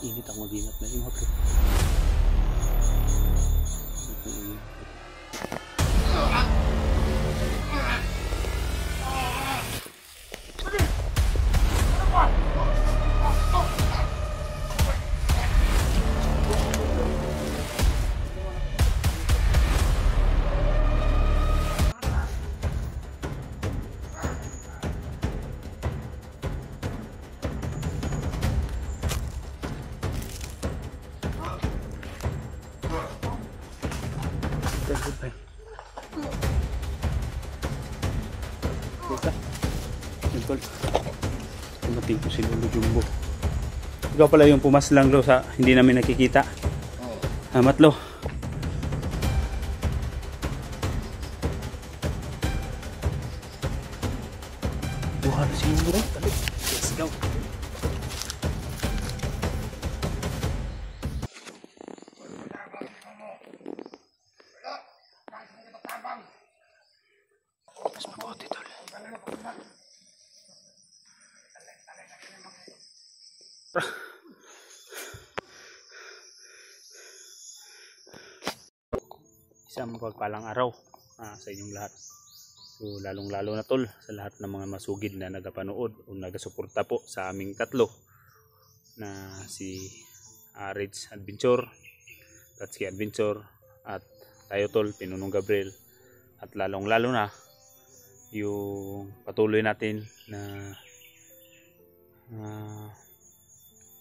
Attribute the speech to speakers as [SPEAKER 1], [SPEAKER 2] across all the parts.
[SPEAKER 1] Init ang mag-ingat na imot. Dumating po si Lolo Jumbo. Ikaw pala yung pumaslang lo sa hindi namin nakikita. Matlo. Buhan si Lolo. Let's go. Mas mabuti tol. Isang mapagpalang araw sa inyong lahat. So lalong lalo na tol sa lahat ng mga masugid na nagapanood o nagasuporta po sa aming tatlo na si Reds Adventure, Tatsuki Adventure at tayo tol, Pinunong Gabriel, at lalong lalo na yung patuloy natin na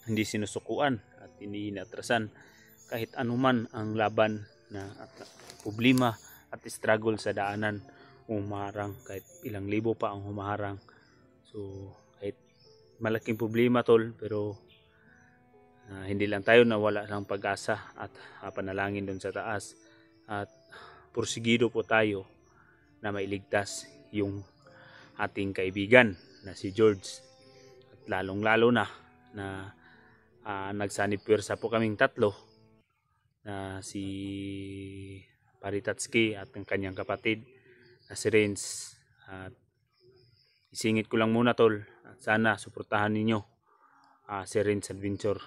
[SPEAKER 1] hindi sinusukuan at hindi inatrasan kahit anuman ang laban na at problema at struggle sa daanan, humaharang kahit ilang libo pa ang humaharang. So kahit malaking problema tol, pero hindi lang tayo nawala ng pag-asa at panalangin doon sa taas at porsigido po tayo na mailigtas yung ating kaibigan na si George. At lalong lalo na nagsanib pwersa po kaming tatlo na si Paritatski at ang kanyang kapatid na si Renz. At isingit ko lang muna tol at sana suportahan ninyo si Renz Adventure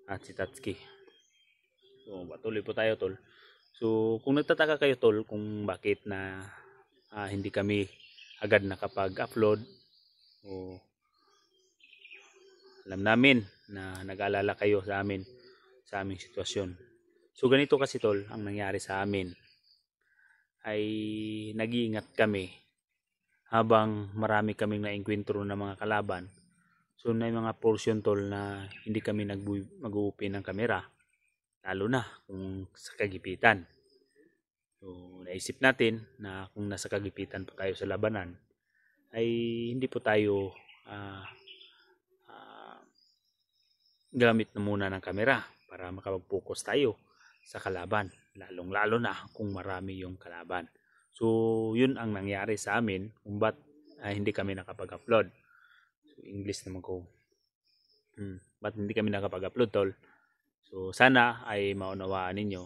[SPEAKER 1] at si Tatsuki. So patuloy po tayo tol. So kung nagtataka kayo tol kung bakit na hindi kami agad nakapag-upload, o alam namin na nag-aalala kayo sa amin, sa aming sitwasyon. So ganito kasi tol, ang nangyari sa amin ay nag-iingat kami habang marami kaming naengkwentro ng mga kalaban. So may mga portion tol na hindi kami mag-open ng kamera, lalo na kung sa kagipitan. So naisip natin na kung nasa kagipitan po tayo sa labanan ay hindi po tayo gamit na muna ng kamera para makapag-focus tayo sa kalaban, lalong lalo na kung marami yung kalaban. So yun ang nangyari sa amin kung ba't hindi kami nakapag-upload. So English naman ko, ba't hindi kami nakapag-upload tol. So sana ay maunawaan ninyo.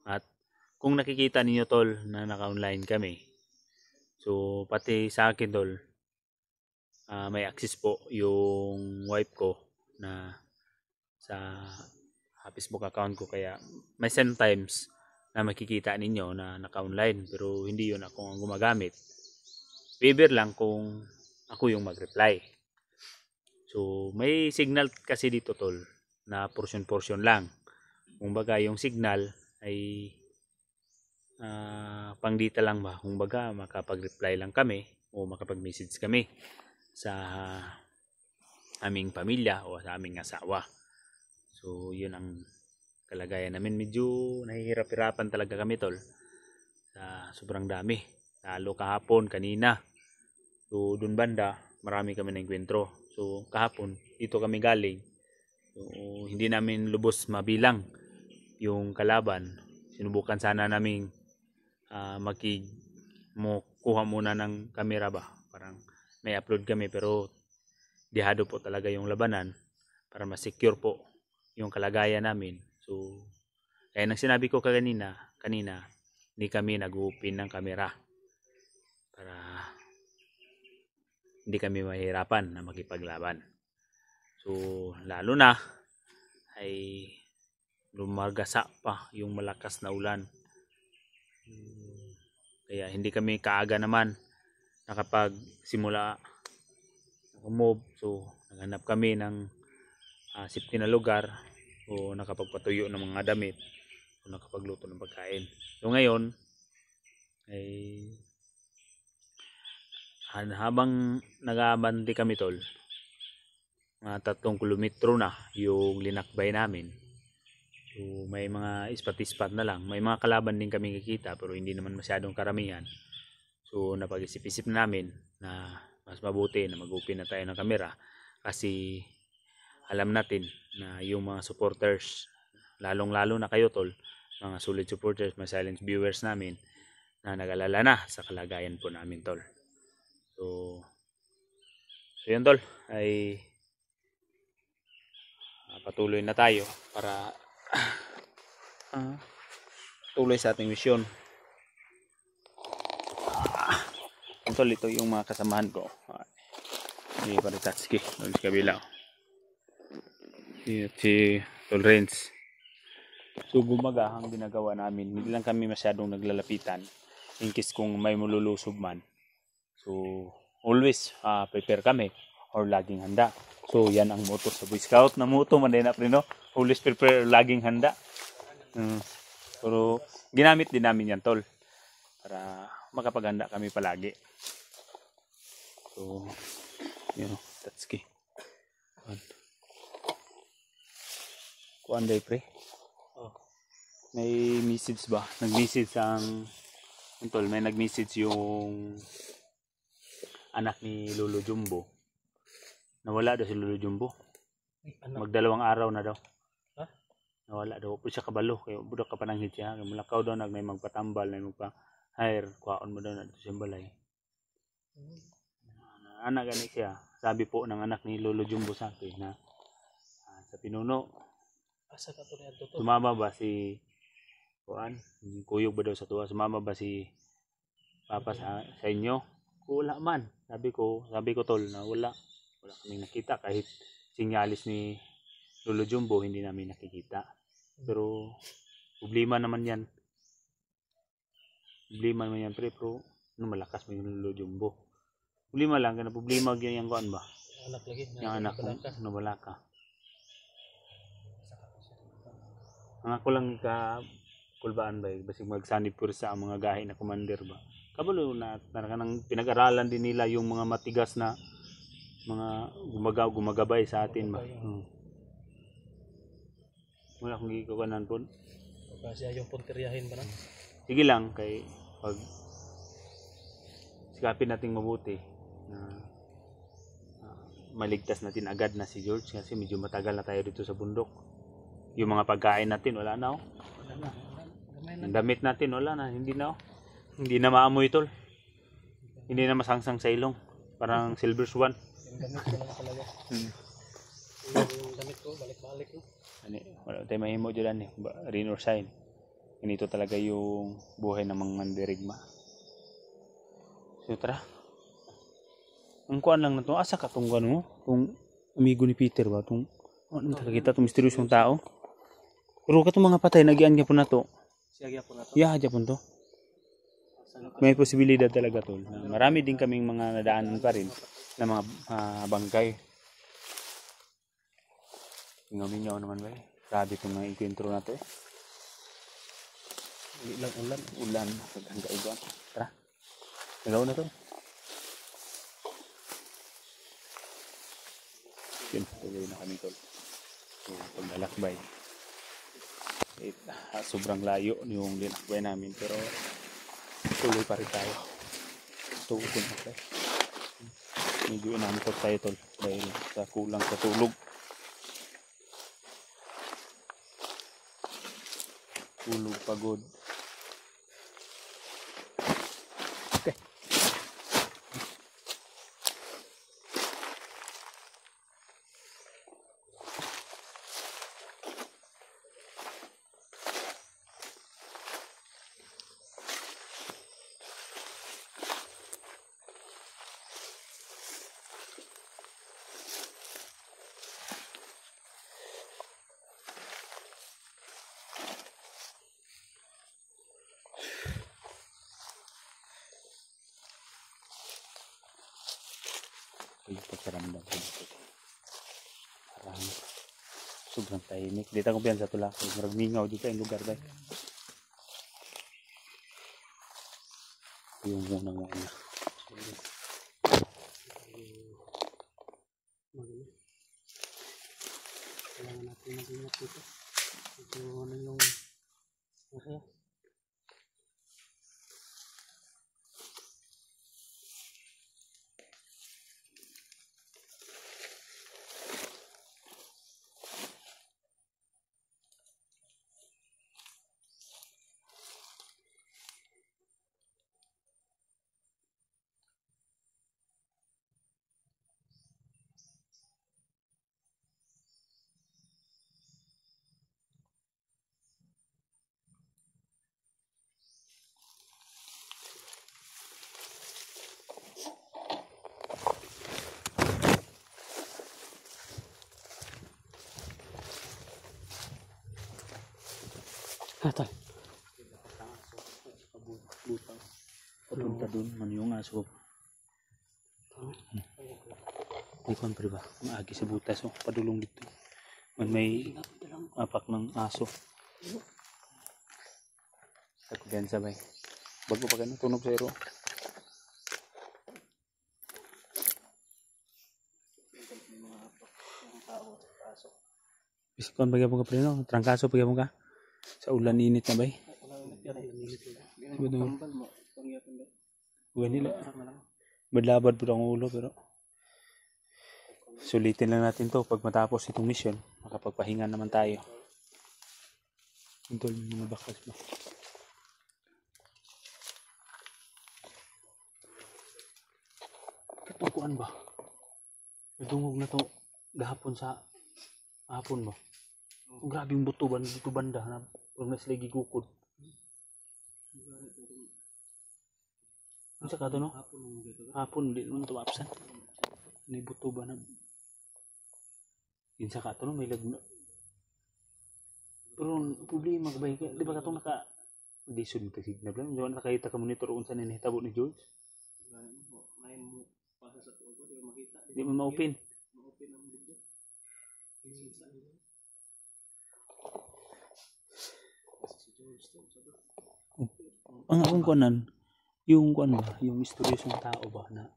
[SPEAKER 1] At kung nakikita ninyo tol na naka-online kami, so pati sa akin tol, may access po yung wife ko na sa Facebook account ko, kaya may sometimes na makikita ninyo na naka-online pero hindi yun ako ang gumagamit. Favor lang kung ako yung mag-reply. So may signal kasi dito tol na portion lang. Kumbaga yung signal ay pangdita lang ba, kumbaga makapag-reply lang kami o makapag-message kami sa aming pamilya o sa aming asawa. So yun ang kalagayan namin. Medyo nahihirap-hirapan talaga kami tol sa sobrang dami, lalo kahapon, kanina. So dun banda marami kami na enkwentro. So kahapon dito kami galing, so hindi namin lubos mabilang yung kalaban. Sinubukan sana naming kuha muna ng camera ba, parang may upload kami, pero dihado po talaga yung labanan para ma-secure po yung kalagayan namin. So kaya nang sinabi ko kanina hindi kami nag-open ng camera para hindi kami mahirapan na makipaglaban. So lalo na ay lumargasa pa yung malakas na ulan. Kaya hindi kami kaaga naman nakapagsimula move. So naghanap kami ng safety na lugar o nakapagpatuyo ng mga damit o nakapagluto ng pagkain. So ngayon ay habang nag-aabante kami tol, 3 kilometro na yung linakbay namin. So may mga ispat-ispat na lang, may mga kalaban din kami kikita pero hindi naman masyadong karamihan. So napag-isip-isip namin na mas mabuti na mag-open na tayo ng camera kasi alam natin na yung mga supporters, lalong-lalo na kayo tol, mga solid supporters, mga silent viewers namin na nag-alala na sa kalagayan po namin tol. So yun tol, ay patuloy na tayo para tuloy sa ating misyon. Tol, ito yung mga kasamahan ko. Si Paritatski, doon sa kabila. Si Tol Renz. So gumaga ang ginagawa namin, hindi lang kami masyadong naglalapitan in case kung may malulusob man. So always prepare kami or laging handa. So yan ang motto sa Boy Scout na motto man din na prino, always prepare, laging handa. Pero ginamit din namin yan tol para makapaghanda kami palagi. So yun, that's key. Kuan day pre. May message ba? Nag-message ang tol, may nag-message yung anak ni Lolo Jumbo. Nawala daw si Lolo Jumbo. Magdalawang araw na daw. Ha? Nawala daw. Pwede siya kabalo. Kaya budak ka pa nang hit siya. Malakaw daw may magpatambal, may magpa-hire. Kuhaon mo daw na dito siyang balay. Anak gani siya. Sabi po ng anak ni Lolo Jumbo sa akin na sa pinuno. Sumama ba si Kuan? Kuyog ba daw sa tuwa? Sumama ba si Papa sa inyo? Wala man. Sabi ko tol na wala kaming nakita kahit sinyalis ni Lolo Jumbo hindi namin nakikita. Pero problema naman yan. Pero malakas mo yung Lolo Jumbo. Problema lang kana problema gyud yang kuan ba? Anak lagi. Yang anak no balaka. Ang ako lang ka kulbaan ba basig magsanib pur sa mga gahi na commander ba. Kabalo na kanang pinag-aralan din nila yung mga matigas na mga gumagabay sa atin ba. Wala akong gikukunan po. Kasi yung punteriyahin ba na? Sige lang kay pag sikapin nating mabuti na maligtas natin agad na si George kasi medyo matagal na tayo dito sa bundok. Yung mga pagkain natin wala na oh. Wala na. Ang damit natin wala na, hindi na oh. Hindi na maamoy tol. Hindi na masangsang sa ilong. Parang silver swan. Yung damit ko lang talaga. Yung damit ko balik-balik no. Wala tayo mahimo dyan eh. Rain or shine. Ganito talaga yung buhay ng mga mandirigma. So tara. Ang kuan lang na to, asa ka tong ano, tong amigo ni Peter ba, tong ano nakakita tong misteryosyong tao. Pero katong mga patay nagian gyapon na to. Siya gyapon na to. Yeah, gyapon to. May posibilidad talaga to. Marami din kaming mga nadaanan pa rin na mga bangkay. Ngaminyaw naman ba eh. Grabe itong mga enkwentro na to eh. Ulan. Hanggang tara. Nagaw na to. Yun, tuloy na kami tol. So, paglalakbay. Sobrang layo yung linakbay namin pero tuloy pa rin tayo. Tugon na tayo. Medyo inamukot tayo tol dahil sa kulang sa tulog. Tulog, pagod. Okay. yung pagkaramdam ko dito. Parang sobrang tahimik. Dito ko biyan sa tulak. Marag mingaw dito yung lugar ba. Yung munang mga na.
[SPEAKER 2] Kailangan natin mag-ingat dito. Ito ano yung area. Hatay.
[SPEAKER 1] Papunta dun, man yung aso. Ikon pa ba? Maagi sa butas. Oh, padulong dito. Man may apak ng aso. Ako diyan sabay. Bago pa kayo tunog sa iro. Bisikon pagya mo ka preno. Trangkaso pagya mo ka. Sa ulan init na bay. Buwan nila. Badlabad po ang ulo pero sulitin lang natin to pag matapos itong mission. Makapagpahinga naman tayo. Ito yung mga bakas mo. Tukuan ba? Nadungog na to gahapon sa hapon ba? Grabe yung butuban dito banda na pag nasa lagi gukod. Ano sa kato no? Hapon di naman ito maapsan. May butuban na. Yun sa kato no may lagna. Pero problema ka ba? Di ba katong naka di sunod ka signal lang? Di ba nakakita ka monitor kung saan hinihitabo ni George? Di mo ma-open. Ang akong kuanan, yung kuan ba, yung misteryosong tao ba na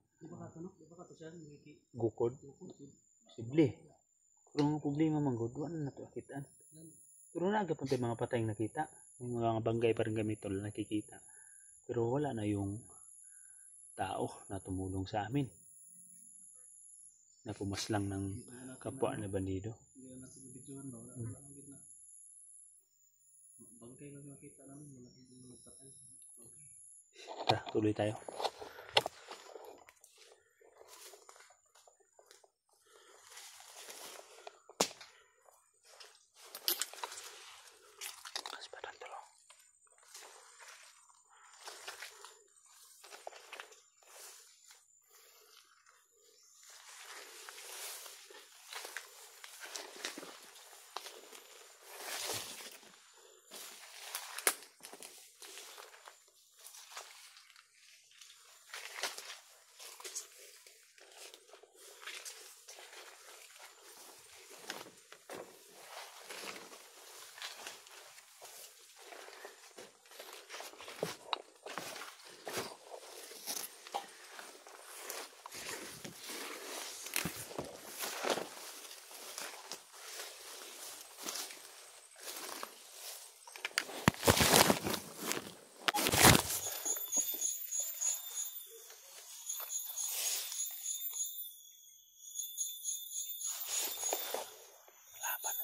[SPEAKER 1] gukod? Posible. Pero ang problema man gud, wala na to akitaan. Pero naagapon tayo mga patayang nakita. Yung mga banggay pa rin gamitol nakikita. Pero wala na yung tao na tumulong sa amin. Na pumaslang ng kapwa na bandido. Tara, tuloy tayo.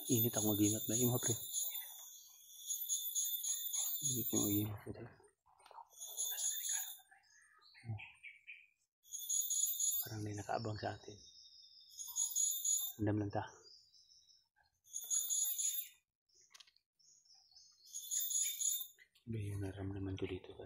[SPEAKER 1] Init ang mag-ingat na yung pre. Init yung mag-ingat ko tayo. Parang may nakaabang sa atin. Andam lang ta. Ba yung naramdaman ko dito ba?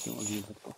[SPEAKER 1] Yung mag-ingat ko.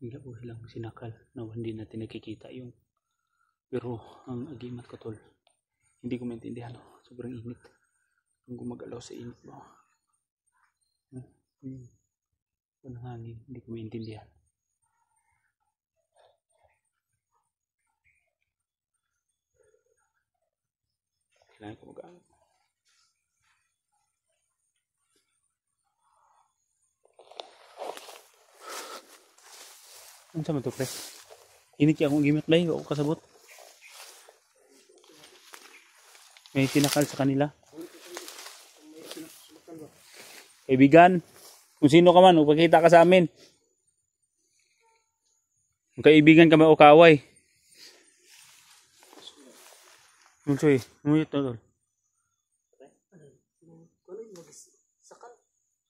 [SPEAKER 1] Bigla po silang sinakal na hindi natin nakikita yung, pero ang agimat ko tol, hindi ko maintindihan. Sobrang init kung gumagalaw sa init ba. Ang hangin, hindi ko maintindihan. Kailangan ko mag-ano. Ano sa to pre? Init kaya akong gimit bay, ako kasabot. May sinakal sa kanila. Kaibigan, kung sino ka man, upakita ka sa amin. Kung kaibigan ka man o kaaway. Mulsoy, muyot na tol.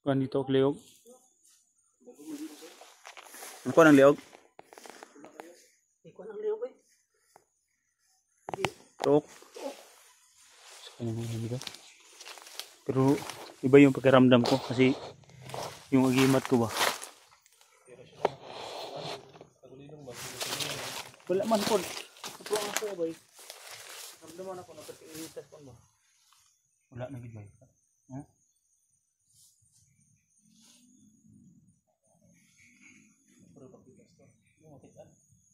[SPEAKER 1] Kuhan dito, Leog. Ano ko ng Leog?
[SPEAKER 2] Ikaw ang liog eh.
[SPEAKER 1] Tok. Sa kanya mga namiga. Pero iba yung pakiramdam ko kasi yung agimat ko ba. Wala man po. Ito ang ako ba. Ramdaman ako na pati-initas po ba. Wala na gid ba. Ha?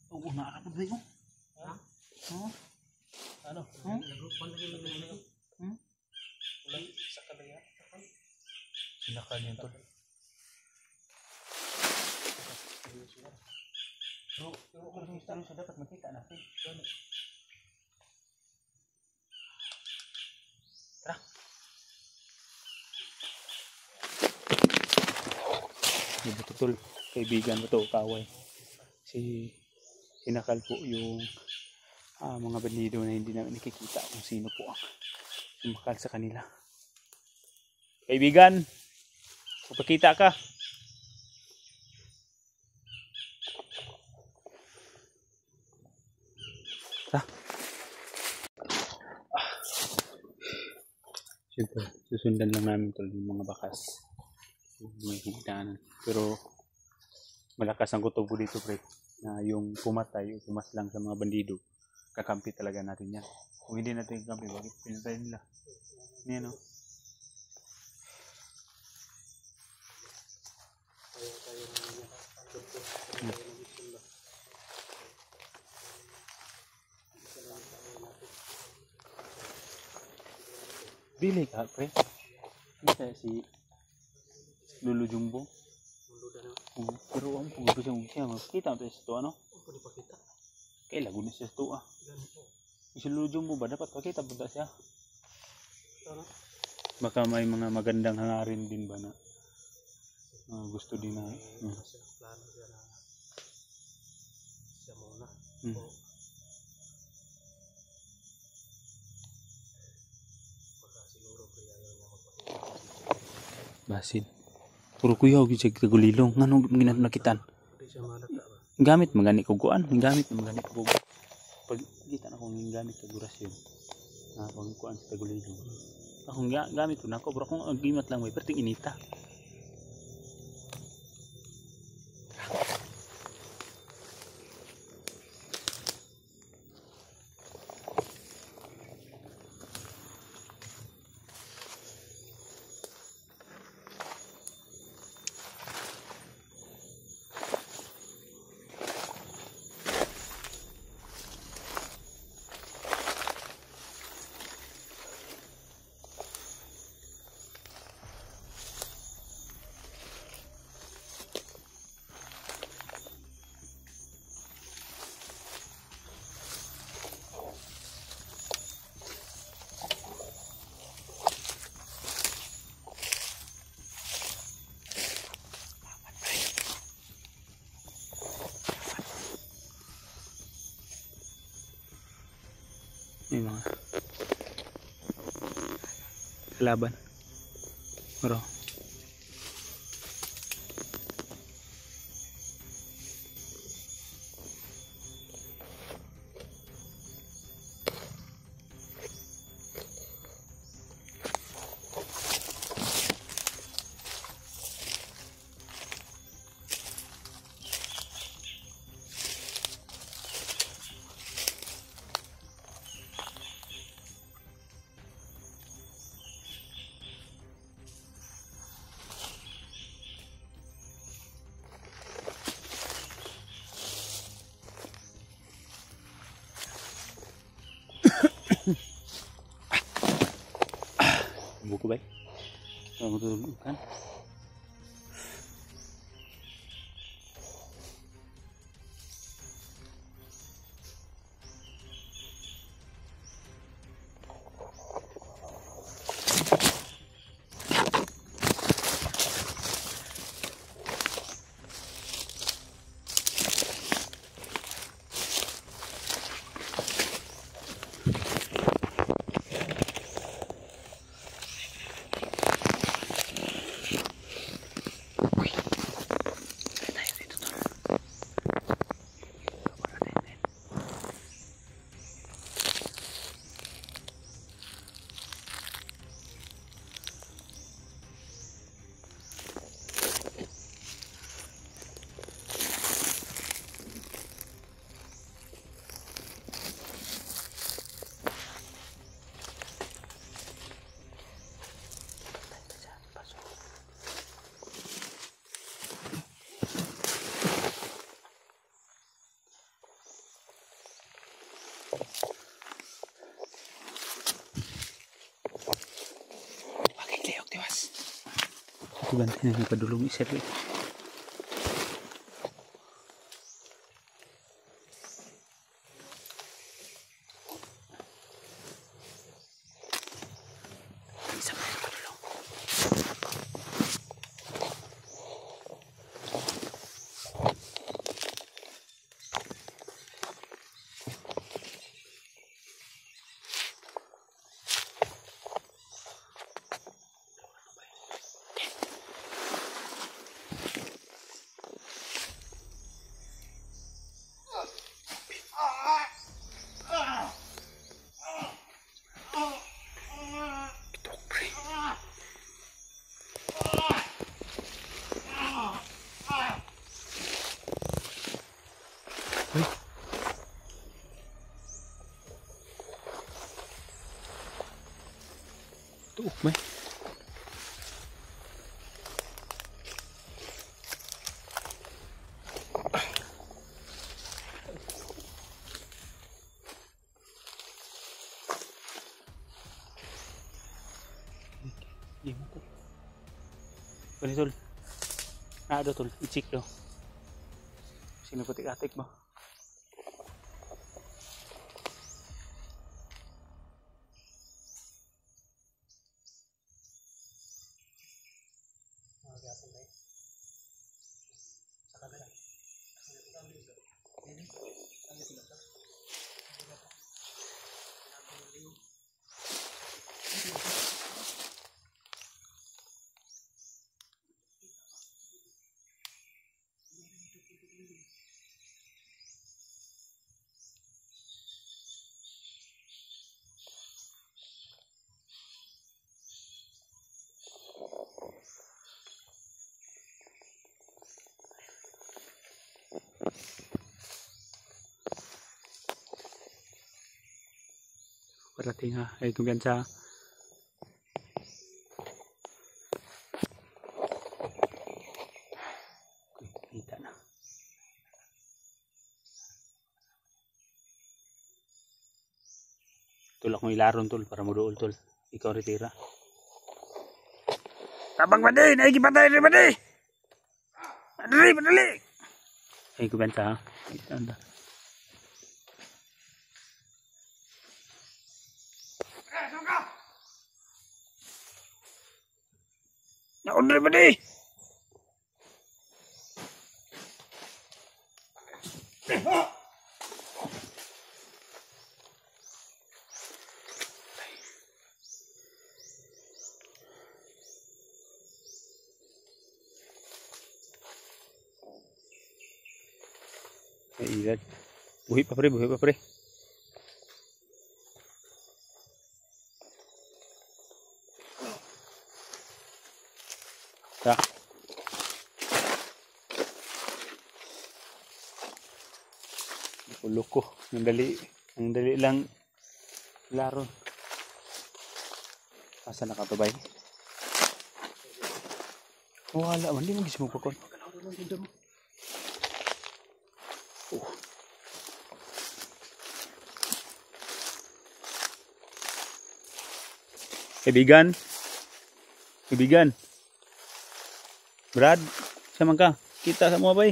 [SPEAKER 1] Oo, naakapod ba yun? Ha? Ha? Ano? Ha? Ulan sa kalaya. Sinakal yun to. Pero kung gusto siya dapat makita natin. Tara. Hindi ba tol? Kaibigan ba to? Kaway. Sinakal po yung mga bandido na hindi namin nakikita kung sino po ang sumakal sa kanila. Kaibigan, magpakita ka. Siyempre, susundan lang namin tol yung mga bakas. May higdaanan. Pero malakas ang kutob dito pre. Na yung pumatay o pumaslang sa mga bandido, kakampi talaga natin yan. Kung hindi natin kakampi, bakit pinatay nila? Yan o. Bili ka pre. Ano si Lolo Jumbo? Pero ang pagod siya makita mo tayo sa ito ano?
[SPEAKER 2] Pwede pakita.
[SPEAKER 1] Kaya lago na siya sa ito ah. Si Lolo Jumbo ba dapat pakita punta siya? Baka may mga magandang hangarin din ba na gusto din na
[SPEAKER 2] Plano siya na siya muna. Baka siguro kaya ayaw niya magpakita.
[SPEAKER 1] Basin. Puro kuyaw gid sa gulilong. Nganong ginat nakitan?
[SPEAKER 2] Hindi siya malata ba?
[SPEAKER 1] Gamit magani ko kuan, gamit magani ko. Pag kita na ko ng gamit sa durasyon. Na pang kuan sa gulilong. Akong gamit ko na ko, pero kung gimat lang may perting inita. May mga laban. Pero buko ba? Ang tulog kan. Aku bantuin yang padulong isir eh. Isa pa yung padulong. Tuh, may. Iya, tol. Bali, tol. Ada, tol. I-check daw. Sino putik-atik ba? Sa kabila. Ini, parating ha. Ay kumpiyansa. Kita na. Tulak mo ilaron tol para mo dool tol. Ikaw retira. Tabang badi, naiki patay rin badi. Padali, padali. Ay kumpiyansa ha. Anda. Naundre badi. Ay, ilan. Buhi pa pre, buhi pa pre. Ta. Ulok ko. Ang dali lang laron. Asa nakatubay? Wala man, di mo gismo pa kon. Kaibigan. Kaibigan. Brad, sama ka. Kita sa mga bay.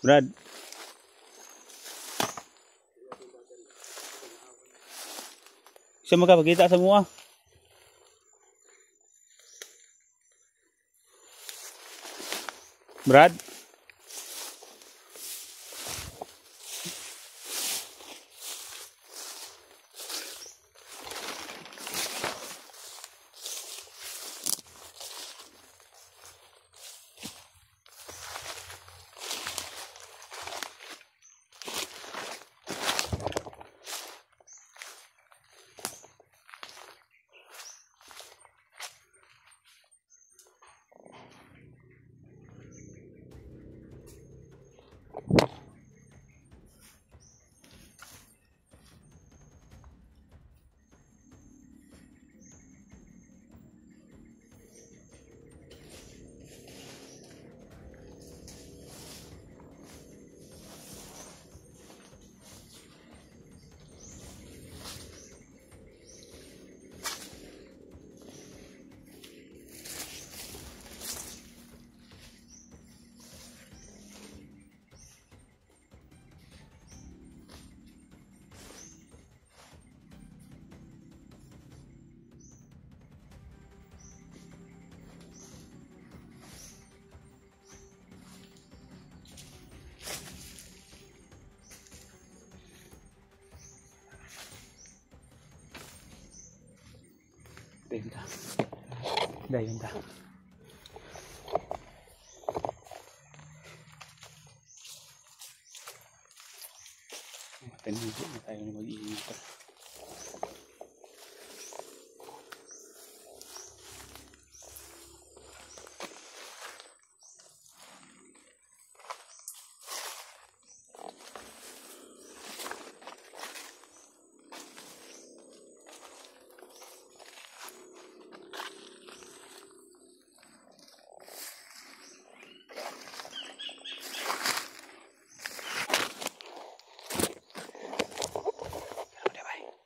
[SPEAKER 1] Brad. Sama ka, pakita sa mga. Brad. Dayon ta. Tanigo na tayo na mag-iinit.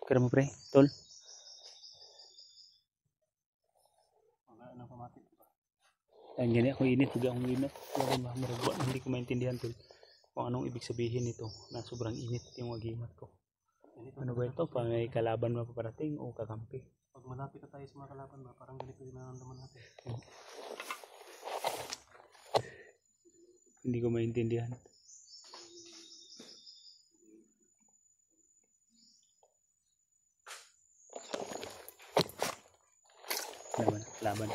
[SPEAKER 1] Kira mo pre, tol. Ang gani ako init, huwag akong init. Hindi ko maintindihan tol kung anong ibig sabihin nito na sobrang init yung agimat ko. Ano ba ito? Pa may kalaban mapaparating o kakampi?
[SPEAKER 2] Pag malapit na tayo sa mga kalaban, parang ganito yung nararamdaman natin.
[SPEAKER 1] Hindi ko maintindihan. Laban.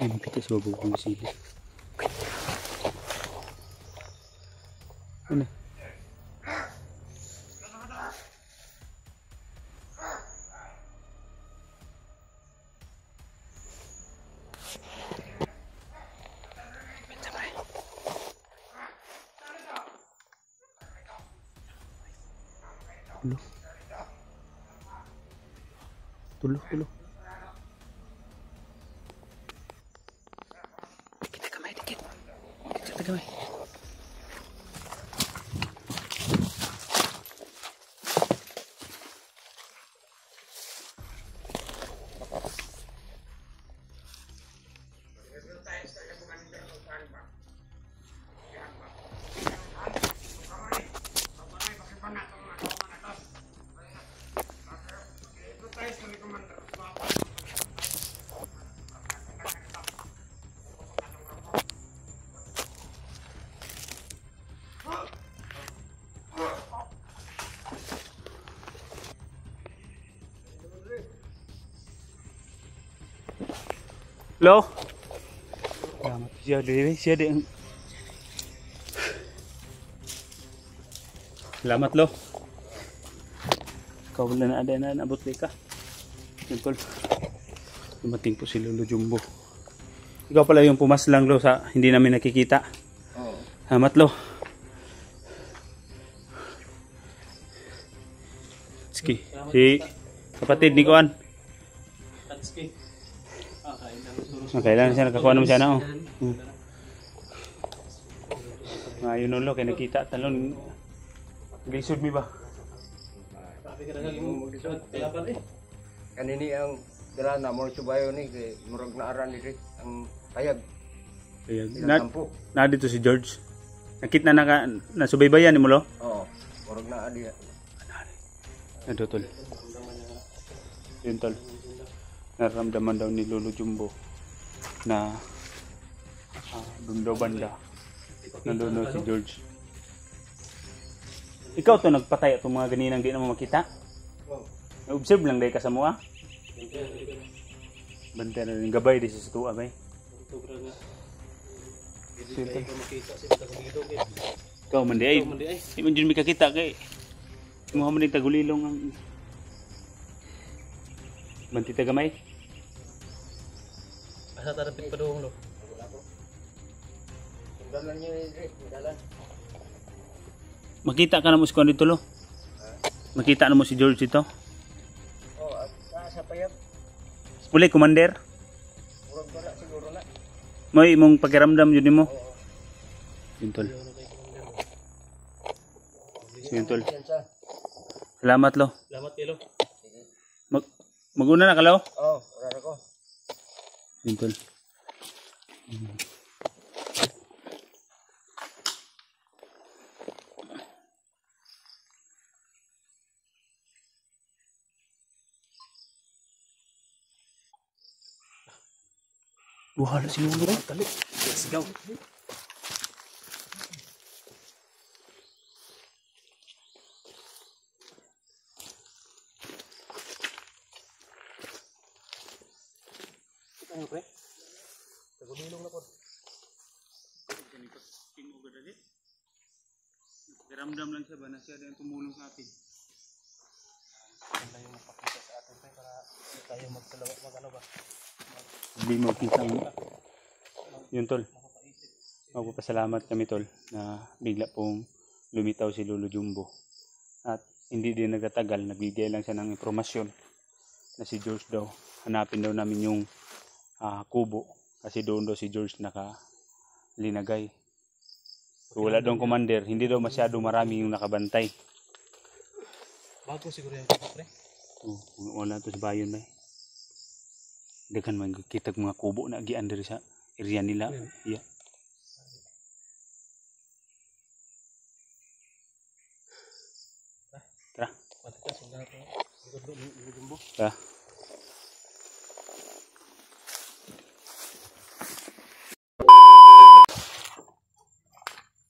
[SPEAKER 1] Ay, makita sa babaw ng sili. Ano? Tulo. Dikit kamay, dikit. Dikit kamay. Lo. Salamat siya din. Salamat lo. Ikaw wala na ada na nabot ka. Simple. Dumating po si Lolo Jumbo. Ikaw pala yung pumaslang lo sa hindi namin nakikita. Oo. Salamat lo. Sige. Si kapatid ni Kuan.
[SPEAKER 2] Tatski.
[SPEAKER 1] Kailangan siya nakakuha naman siya na oh. Ngayon ulo kaya nakita talon. Gisod mi ba?
[SPEAKER 3] Kanini ang dala na mo subayo ni kay murag na aran diri ang payag.
[SPEAKER 1] Na dito si George. Nakita na nasubaybayan ni mo lo?
[SPEAKER 3] Oo. Murag na adi.
[SPEAKER 1] Ano tol? Yun tol. Naramdaman daw ni Lolo Jumbo na doon daw banda nandun si George. Ikaw to nagpatay itong mga ganinang di na mo makita? Nag-observe lang dahil ka sa mua? Banda na rin gabay di sa situa bay. Ikaw mandi ay di man dyan may kakita kay mga manig tagulilong ang banti tagamay.
[SPEAKER 2] Asa tarapit pa doon lo.
[SPEAKER 3] Dalan niyo diri, dalan.
[SPEAKER 1] Makita ka na mo si Kuan dito lo? Makita na mo si George dito?
[SPEAKER 3] Oh, sa payag.
[SPEAKER 1] Muli, Commander?
[SPEAKER 3] Murag wala siguro na.
[SPEAKER 1] May imong pakiramdam yun mo? Yun tol. Yun tol. Salamat lo.
[SPEAKER 2] Salamat kilo.
[SPEAKER 1] Maguna na ka lo?
[SPEAKER 3] Oh, wala na ko.
[SPEAKER 1] Yun tol. Buhala si Lolo. Let's go.
[SPEAKER 2] Ano pre? Tagulilong na po.
[SPEAKER 1] Ramdam lang siya ba na siya din tumulong sa atin.
[SPEAKER 2] Ano yung mapakita sa atin pre para tayo magano ba?
[SPEAKER 1] Hindi mo kita yun tol. Magpapasalamat kami tol na bigla pong lumitaw si Lolo Jumbo. At hindi din nagatagal, nagbigay lang siya ng impormasyon na si George daw. Hanapin daw namin yung kubo kasi doon daw si George nakalinagay. So, wala daw commander, hindi daw masyado marami yung nakabantay.
[SPEAKER 2] Bago siguro yung pre.
[SPEAKER 1] Wala to sa bayon ba? Daghan man kita mga kubo na agian diri sa area nila. Yeah. Tara. Tara.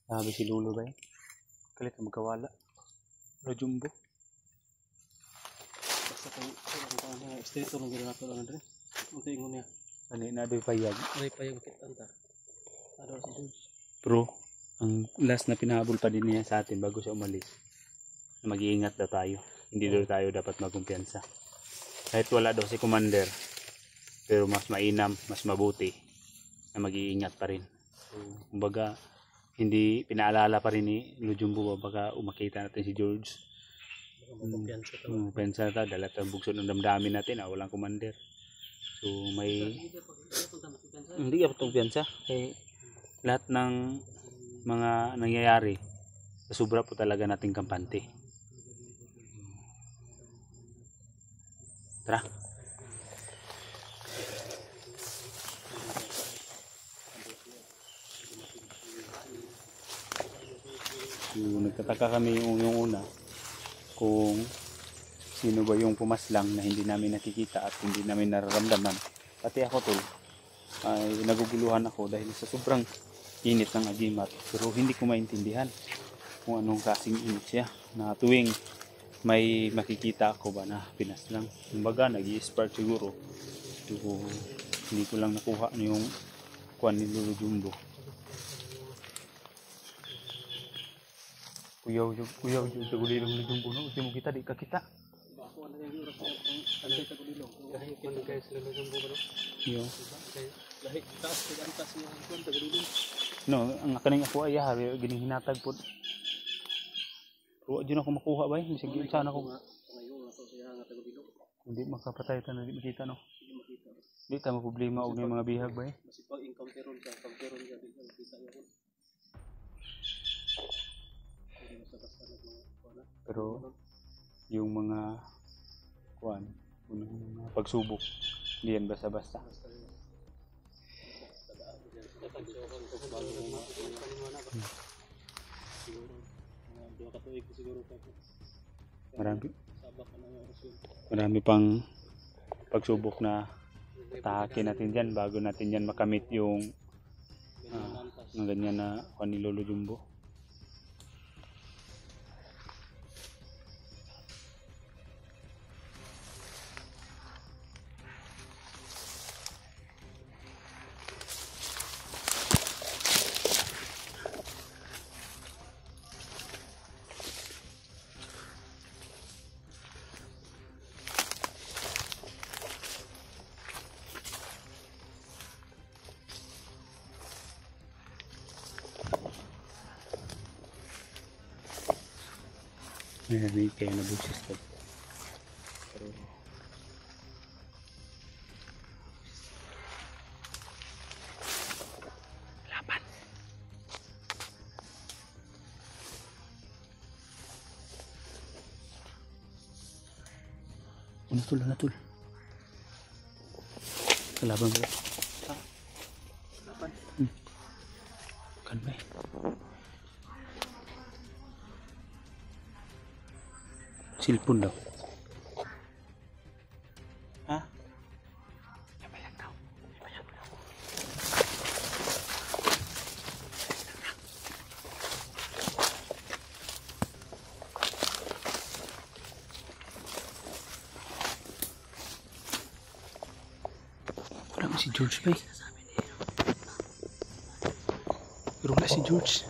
[SPEAKER 1] Sabi si Lolo ba? Kalit na magkawala. Lolo Jumbo.
[SPEAKER 2] Basta kayo, straight to lang gano'n natin ano dre. Ang tingon niya.
[SPEAKER 1] Ano na do'y payag.
[SPEAKER 2] May payag kitan ta. Ano si George?
[SPEAKER 1] Pero, ang last na pinahabol pa din niya sa atin bago siya umalis. Mag-iingat daw tayo. Hindi daw tayo dapat magkumpiyansa. Kahit wala daw si Commander, pero mas mainam, mas mabuti na mag-iingat pa rin. So, kumbaga, hindi pinaalala pa rin ni Lujumbo baka umakita natin si George. Kumpiyansa ta, dala tayong bugso ng damdamin natin, walang Commander. So, may... Hindi ka kumpiyansa. Eh, lahat ng mga nangyayari, sa sobra po talaga nating kampante. Tara. So, nagtataka kami yung una kung sino ba yung pumaslang na hindi namin nakikita at hindi namin nararamdaman. Pati ako tol, ay naguguluhan ako dahil sa sobrang init ng agimat. Pero hindi ko maintindihan kung anong kasing init siya na tuwing may makikita ako ba na pinaslang. Kumbaga nag-i-spark siguro. So, hindi ko lang nakuha yung kuwan ni Lolo Jumbo. Kuyaw yung tagulilong ni Jumbo, no? Hindi mo kita, di ka kita.
[SPEAKER 2] Ako ano yung oras na anday tagulilong. Lahi kung guys Lolo Jumbo ba no?
[SPEAKER 1] Yo.
[SPEAKER 2] Lahi taas antas niya ang tagulilong.
[SPEAKER 1] No, ang kaning ako ay hari gining hinatag pod. Pero di na ako makuha ba? Hindi sige sana ko.
[SPEAKER 2] Ngayon ato siya nga tagulilong.
[SPEAKER 1] Hindi makapatay ta na di makita no. Di ta mo problema og mga bihag ba?
[SPEAKER 2] Kasi pag encounteron siya di ka makita yun.
[SPEAKER 1] Pero yung mga kuan, unang mga pagsubok, hindi yan basta-basta. Marami pang pagsubok na tahakin natin dyan bago natin yan makamit yung ganyan na kuan ni Lolo Jumbo. May kaya na buksis to. Pero laban. Ano tul? Kalaban mo. Laban. Kan ba? Silpon daw. Ha? Yabayag daw. Wala mo si George ba? Pero wala si George.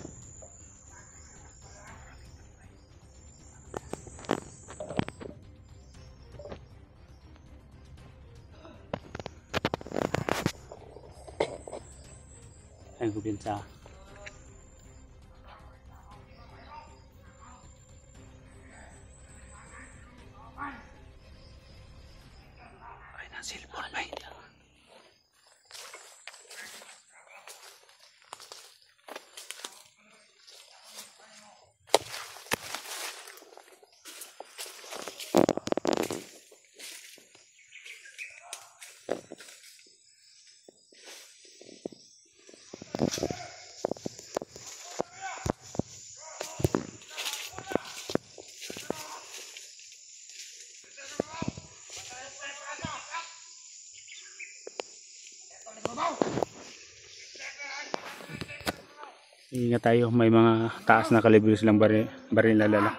[SPEAKER 1] Ayun ko pinsa. Ay, na silpon ba? Ingat tayo, may mga taas na kalibre silang baril na lala.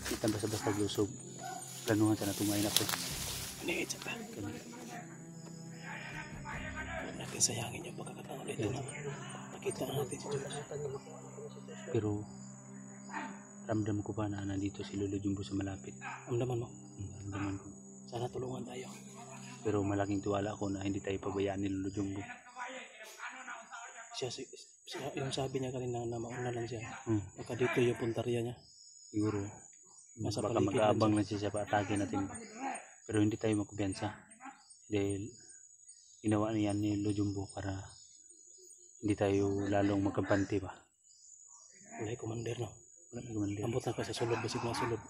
[SPEAKER 1] Kita basta-basta lusog. Ganuhan sa natumain ako.
[SPEAKER 2] Hindi, isa pa. Natin sayangin yung pagkakataon nito na nakita natin si Diyos.
[SPEAKER 1] Pero ramdam ko pa na nandito si Lolo Jumbo sa malapit.
[SPEAKER 2] Ramdaman mo?
[SPEAKER 1] Ramdaman ko.
[SPEAKER 2] Sana tulungan tayo.
[SPEAKER 1] Pero malaking tiwala ako na hindi tayo pabayaan ni Lolo Jumbo.
[SPEAKER 2] Siya, yung sabi niya kanina na mauna lang siya. Baka dito yung puntarya niya.
[SPEAKER 1] Siguro.
[SPEAKER 2] Nasa
[SPEAKER 1] Baka
[SPEAKER 2] paligid
[SPEAKER 1] mag-aabang lang siya sa atake natin. Pero hindi tayo magkubiyansa. Dahil ginawa niyan ni Lolo Jumbo para hindi tayo lalong magkampante ba.
[SPEAKER 2] Wala yung commander, no?
[SPEAKER 1] Wala may kumandir.
[SPEAKER 2] Ambot na ka sa sulod, basig na sulod.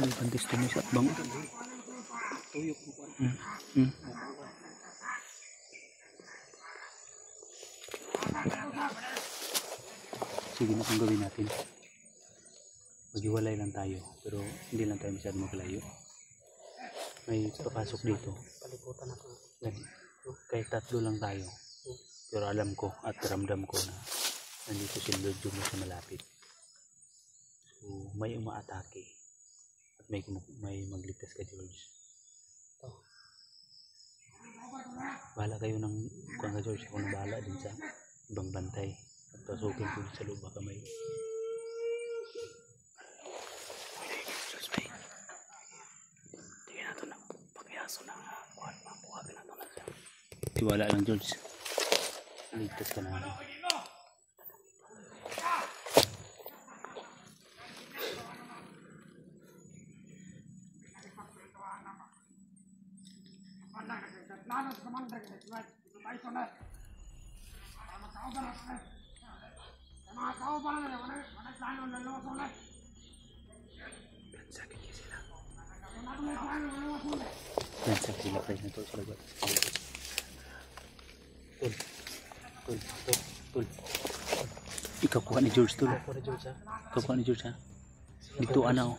[SPEAKER 1] May pantis to may sakbang.
[SPEAKER 2] Tuyok mo pa.
[SPEAKER 1] Sige na kung gawin natin. Maghiwalay lang tayo. Pero hindi lang tayo masyado maglayo. May papasok dito.
[SPEAKER 2] Paliputan ako.
[SPEAKER 1] Kahit tatlo lang tayo. Pero alam ko at ramdam ko na nandito si Lord Jumbo sa malapit. So may umaatake. At may magligtas ka, George. Bahala kayo ng kung ka, George. Ako na bahala din sa ibang bantay. At pasukin ko sa loob baka may tiwala lang, George. Ligtas ka na. Sakit sila pre na to sa lagot. Tul. Ikaw kuha ni George, Tul.
[SPEAKER 2] Ako na George, ha?
[SPEAKER 1] Ikaw kuha ni George, ha? Dito ana, oh.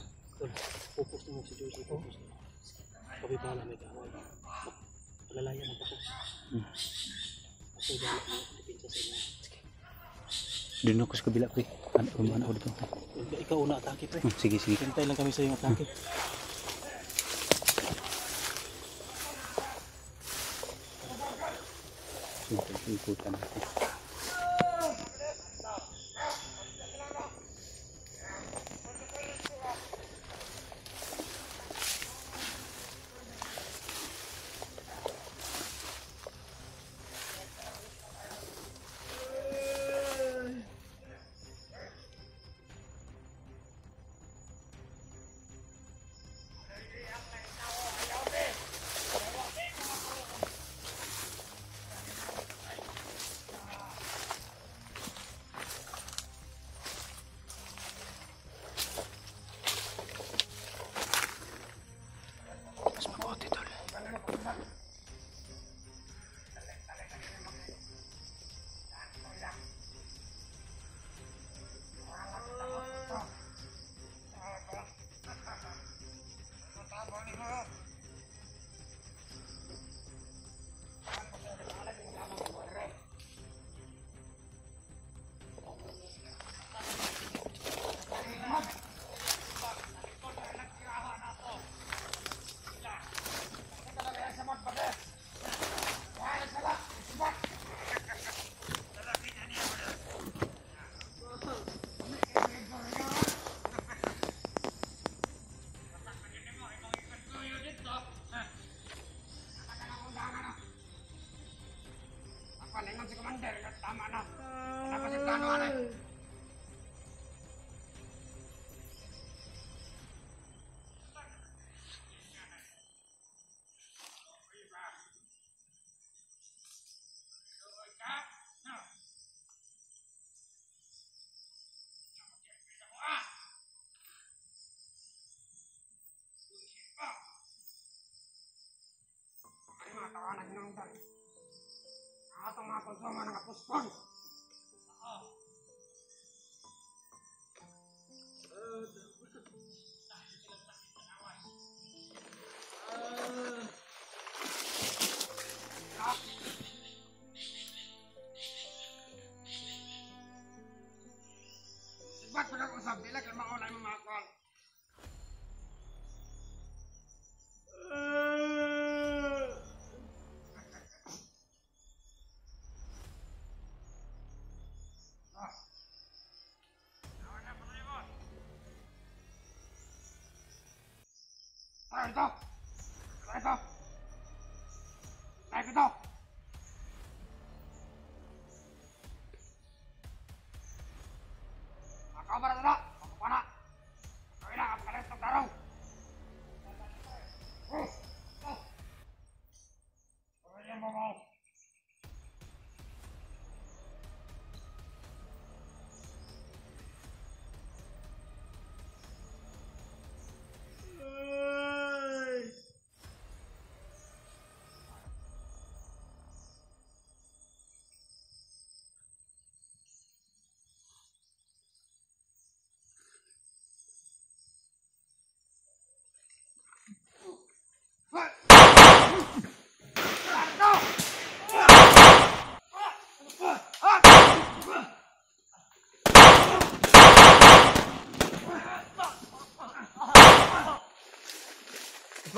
[SPEAKER 2] Focus mo si George. Focus. Kabibala may kaway. Palalayan ang focus. Kasi gala mo, dipinsa sa inyo.
[SPEAKER 1] Doon ako sa kabila, pre. Ano ako dito?
[SPEAKER 2] Ikaw una atake, pre.
[SPEAKER 1] Sige.
[SPEAKER 2] Hintay lang kami sa iyong atake.
[SPEAKER 1] Ikutan natin.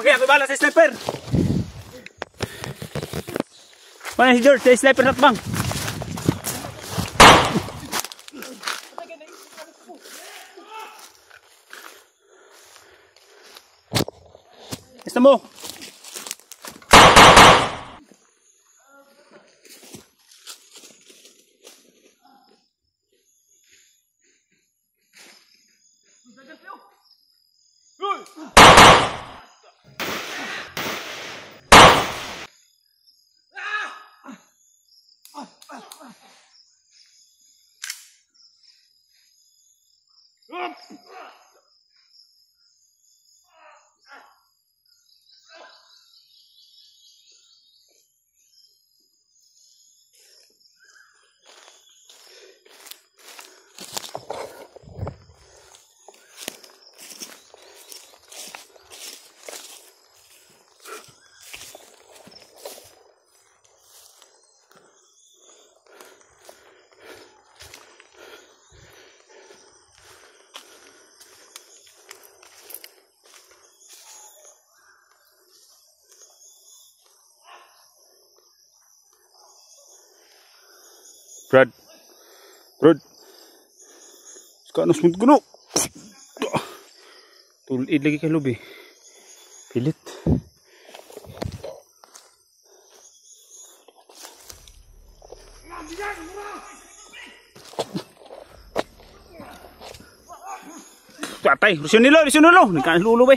[SPEAKER 1] Okay, ako bala sa sniper. Mana si George, sa sniper hakbang. Basta mo. Brad. Sekarang semut gunung. Tulid lagi ka lubi. Pilit. Tatay, rusun nilo. Nagkaan lulo ba?